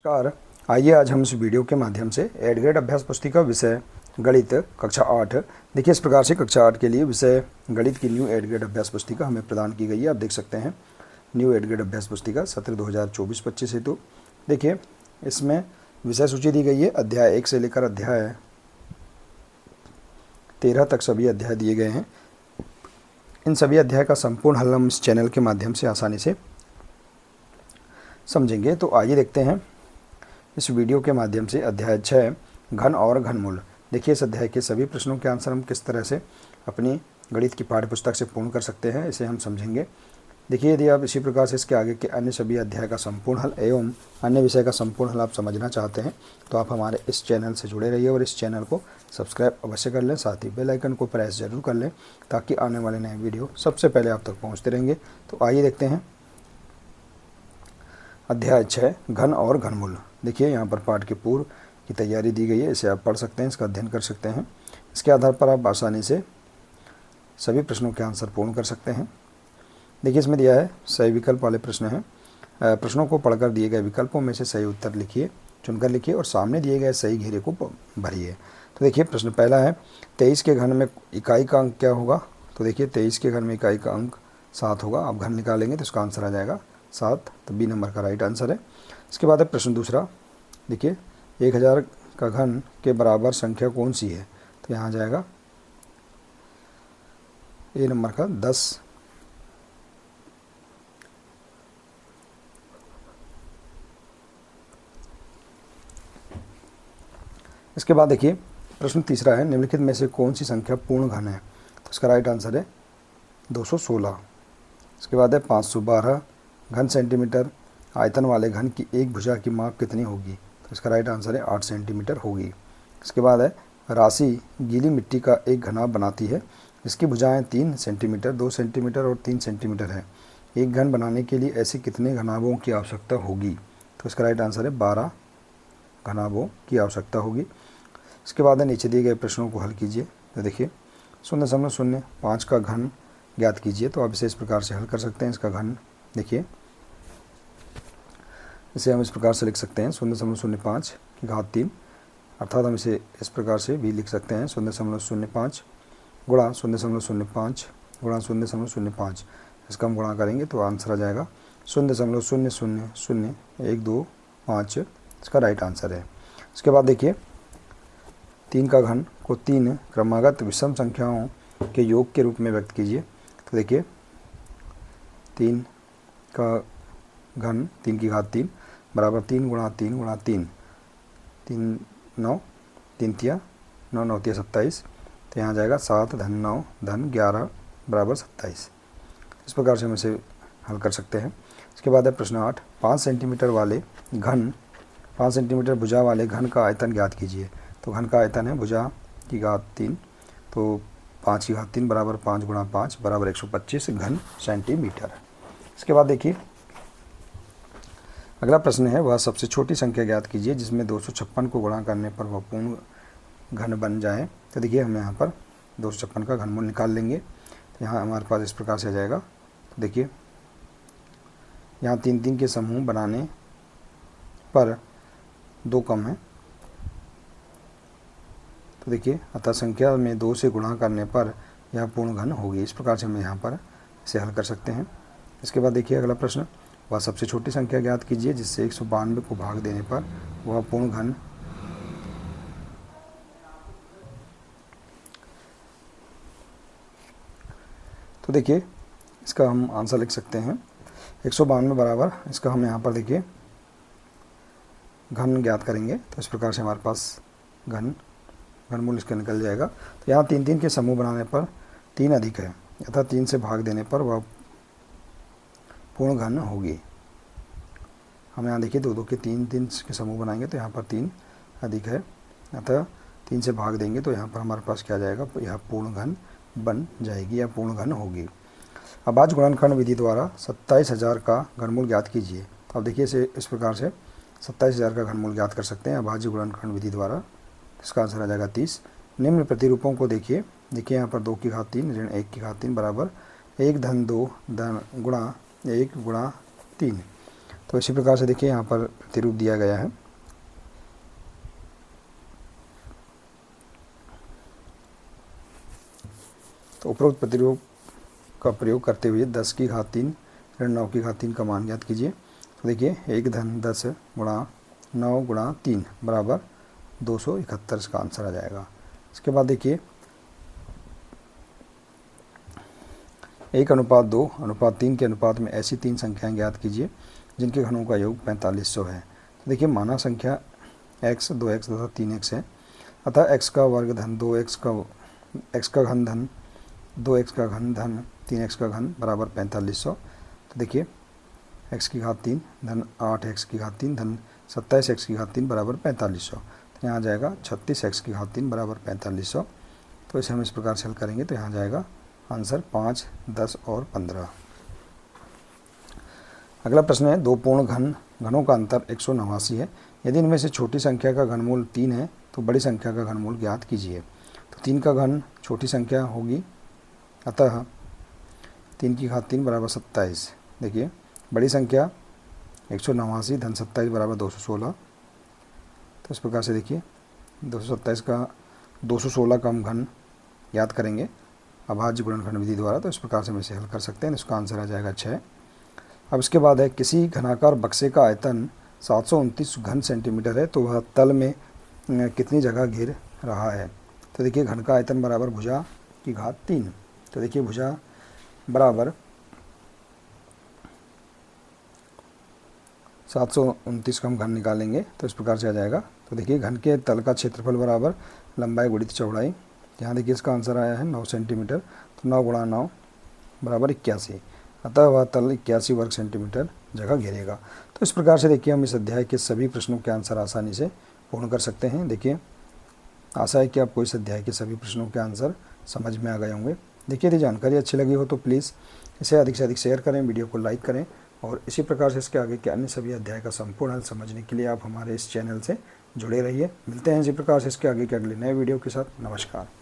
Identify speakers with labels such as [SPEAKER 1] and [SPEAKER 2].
[SPEAKER 1] नमस्कार। आइए आज हम इस वीडियो के माध्यम से एड ग्रेड अभ्यास पुस्तिका विषय गणित कक्षा 8 देखिए इस प्रकार से कक्षा 8 के लिए विषय गणित की न्यू एड ग्रेड अभ्यास पुस्तिका हमें प्रदान की गई है। आप देख सकते हैं न्यू एड ग्रेड अभ्यास पुस्तिका सत्र 2024-25 हेतु। देखिए इसमें विषय सूची दी गई है। अध्याय 1 से लेकर अध्याय 13 तक सभी अध्याय दिए गए हैं। इन सभी अध्याय का संपूर्ण हल हम इस चैनल के माध्यम से आसानी से समझेंगे। तो आइए देखते हैं इस वीडियो के माध्यम से अध्याय 6 घन और घनमूल। देखिए इस अध्याय के सभी प्रश्नों के आंसर हम किस तरह से अपनी गणित की पाठ्यपुस्तक से पूर्ण कर सकते हैं, इसे हम समझेंगे। देखिए यदि आप इसी प्रकार से इसके आगे के अन्य सभी अध्याय का संपूर्ण हल एवं अन्य विषय का संपूर्ण हल आप समझना चाहते हैं तो आप हमारे इस चैनल से जुड़े रहिए और इस चैनल को सब्सक्राइब अवश्य कर लें। साथ ही बेल आइकन को प्रेस जरूर कर लें ताकि आने वाले नए वीडियो सबसे पहले आप तक पहुँचते रहेंगे। तो आइए देखते हैं अध्याय 6 घन और घनमूल। देखिए यहाँ पर पाठ के पूर्व की तैयारी दी गई है, इसे आप पढ़ सकते हैं, इसका अध्ययन कर सकते हैं। इसके आधार पर आप आसानी से सभी प्रश्नों के आंसर पूर्ण कर सकते हैं। देखिए इसमें दिया है सही विकल्प वाले प्रश्न हैं। प्रश्नों को पढ़कर दिए गए विकल्पों में से सही उत्तर लिखिए, चुनकर लिखिए और सामने दिए गए सही घेरे को भरिए। तो देखिए प्रश्न पहला है 23 के घन में इकाई का अंक क्या होगा। तो देखिए 23 के घन में इकाई का अंक 7 होगा। आप घन निकालेंगे तो इसका आंसर आ जाएगा 7, तो बी नंबर का राइट आंसर है। इसके बाद है प्रश्न दूसरा। देखिए 1000 का घन के बराबर संख्या कौन सी है। तो यहाँ जाएगा ए नंबर का 10। इसके बाद देखिए प्रश्न तीसरा है निम्नलिखित में से कौन सी संख्या पूर्ण घन है। तो इसका राइट आंसर है 216। इसके बाद है 512 घन सेंटीमीटर आयतन वाले घन की एक भुजा की माप कितनी होगी। तो इसका राइट आंसर है 8 सेंटीमीटर होगी। इसके बाद है राशि गीली मिट्टी का एक घनाभ बनाती है, इसकी भुजाएं 3 सेंटीमीटर, 2 सेंटीमीटर और 3 सेंटीमीटर है। एक घन बनाने के लिए ऐसे कितने घनाभों की आवश्यकता होगी। तो इसका राइट आंसर है 12 घनाभों की आवश्यकता होगी। इसके बाद है नीचे दिए गए प्रश्नों को हल कीजिए। तो देखिए 0.05 का घन ज्ञात कीजिए। तो आप इसे इस प्रकार से हल कर सकते हैं। इसका घन देखिए इसे हम इस प्रकार से लिख सकते हैं 0.05 की घात 3, अर्थात हम इसे इस प्रकार से भी लिख सकते हैं 0.05 गुणा 0.05 गुणा 0.05। इसका हम गुणा करेंगे तो आंसर आ जाएगा 0.0000125। इसका राइट आंसर है। इसके बाद देखिए 3 का घन को 3 क्रमागत विषम संख्याओं के योग के रूप में व्यक्त कीजिए। तो देखिए 3 का घन 3 की घात 3 बराबर 3 गुणा 3 गुणा 3, 3 9 3 तिया 9 9 तिया 27। तो यहाँ जाएगा 7 धन 9 धन 11 बराबर 27। इस प्रकार से हम इसे हल कर सकते हैं। इसके बाद है प्रश्न 8 5 सेंटीमीटर वाले घन 5 सेंटीमीटर भुजा वाले घन का आयतन ज्ञात कीजिए। तो घन का आयतन है भुजा की घात 3, तो 5 की घात 3 बराबर 5 गुणा 5 बराबर 125 घन सेंटीमीटर। इसके बाद देखिए अगला प्रश्न है वह सबसे छोटी संख्या ज्ञात कीजिए जिसमें 256 को गुणा करने पर वह पूर्ण घन बन जाए। तो देखिए हम यहाँ पर 256 का घनमूल निकाल लेंगे। तो यहाँ हमारे पास इस प्रकार से आ जाएगा। तो देखिए यहाँ 3 3 के समूह बनाने पर 2 कम है। तो देखिए अतः संख्या में 2 से गुणा करने पर यह पूर्ण घन होगी। इस प्रकार से हम यहाँ पर इसे हल कर सकते हैं। इसके बाद देखिए अगला प्रश्न वह सबसे छोटी संख्या ज्ञात कीजिए जिससे 192 को भाग देने पर वह पूर्ण घन तो देखिए इसका हम आंसर लिख सकते हैं 192 बराबर इसका हम यहाँ पर देखिए घन ज्ञात करेंगे। तो इस प्रकार से हमारे पास घनमूल इसका निकल जाएगा। तो यहाँ 3 3 के समूह बनाने पर 3 अधिक है, अतः 3 से भाग देने पर वह पूर्ण घन होगी। हम यहाँ देखिए 2 2 के 3 3 के समूह बनाएंगे तो यहाँ पर 3 अधिक है, अतः 3 से भाग देंगे तो यहाँ पर हमारे पास क्या जाएगा, यह पूर्ण घन बन जाएगी या पूर्ण घन होगी। अब आज गुणनखंड विधि द्वारा 27,000 का घनमूल ज्ञात कीजिए। तो अब देखिए इसे इस प्रकार से 27,000 का घनमूल ज्ञात कर सकते हैं अभाज्य गुणनखंड विधि द्वारा। इसका आंसर आ जाएगा 30। निम्न प्रतिरूपों को देखिए यहाँ पर 2 की घात 3 ऋण 1 की घात 3 बराबर 1 धन 2 धन गुणा 1 गुणा 3। तो इसी प्रकार से देखिए यहाँ पर प्रतिरूप दिया गया है। तो उपरोक्त प्रतिरूप का प्रयोग करते हुए 10 की घात 3 ऋण 9 की घात 3 का मान ज्ञात कीजिए। तो देखिए 1 धन 10 गुणा 9 गुणा 3 बराबर 271, इसका आंसर आ जाएगा। इसके बाद देखिए 1:2:3 के अनुपात में ऐसी 3 संख्याएं ज्ञात कीजिए जिनके घनों का योग 4500 है। तो देखिए माना संख्या x, 2x तथा 3x है, अतः x का वर्ग धन 2x का घन धन 2x का घन धन 3x का घन बराबर 4500। तो देखिए x की घात 3 धन 8x की घात 3 धन 27x की घात 3 बराबर 4500। तो यहाँ जाएगा 36x की घात 3 बराबर 4500। तो इसे हम इस प्रकार से हल करेंगे तो यहाँ जाएगा आंसर 5, 10 और 15। अगला प्रश्न है, दो पूर्ण घनों का अंतर 189 है। यदि इनमें से छोटी संख्या का घनमूल 3 है तो बड़ी संख्या का घनमूल ज्ञात कीजिए। तो 3 का घन छोटी संख्या होगी, अतः 3 की घात 3 बराबर 27। देखिए बड़ी संख्या 189 धन 27 बराबर 216। तो इस प्रकार से देखिए 227 का 216 का हम घन याद करेंगे अभाज्य गुणनखंड विधि द्वारा। तो इस प्रकार से हम इसे हल कर सकते हैं। इसका आंसर आ जाएगा 6। अब इसके बाद है, किसी घनाकार बक्से का आयतन 729 घन सेंटीमीटर है तो वह तल में कितनी जगह घेर रहा है। तो देखिए घन का आयतन बराबर भुजा की घात 3। तो देखिए भुजा बराबर 729 का हम घन निकालेंगे तो इस प्रकार से आ जाएगा। तो देखिए घन के तल का क्षेत्रफल बराबर लंबाई गुणित चौड़ाई। यहाँ देखिए इसका आंसर आया है 9 सेंटीमीटर। तो 9 गुणा 9 बराबर 81, अतः वह तल 81 वर्ग सेंटीमीटर जगह घेरेगा। तो इस प्रकार से देखिए हम इस अध्याय के सभी प्रश्नों के आंसर आसानी से पूर्ण कर सकते हैं। देखिए आशा है कि आपको इस अध्याय के सभी प्रश्नों के आंसर समझ में आ गए होंगे। देखिए यदि जानकारी अच्छी लगी हो तो प्लीज़ इसे अधिक से अधिक शेयर करें, वीडियो को लाइक करें और इसी प्रकार से इसके आगे के अन्य सभी अध्याय का संपूर्ण हल समझने के लिए आप हमारे इस चैनल से जुड़े रहिए। मिलते हैं इसी प्रकार से इसके आगे के अगले नए वीडियो के साथ। नमस्कार।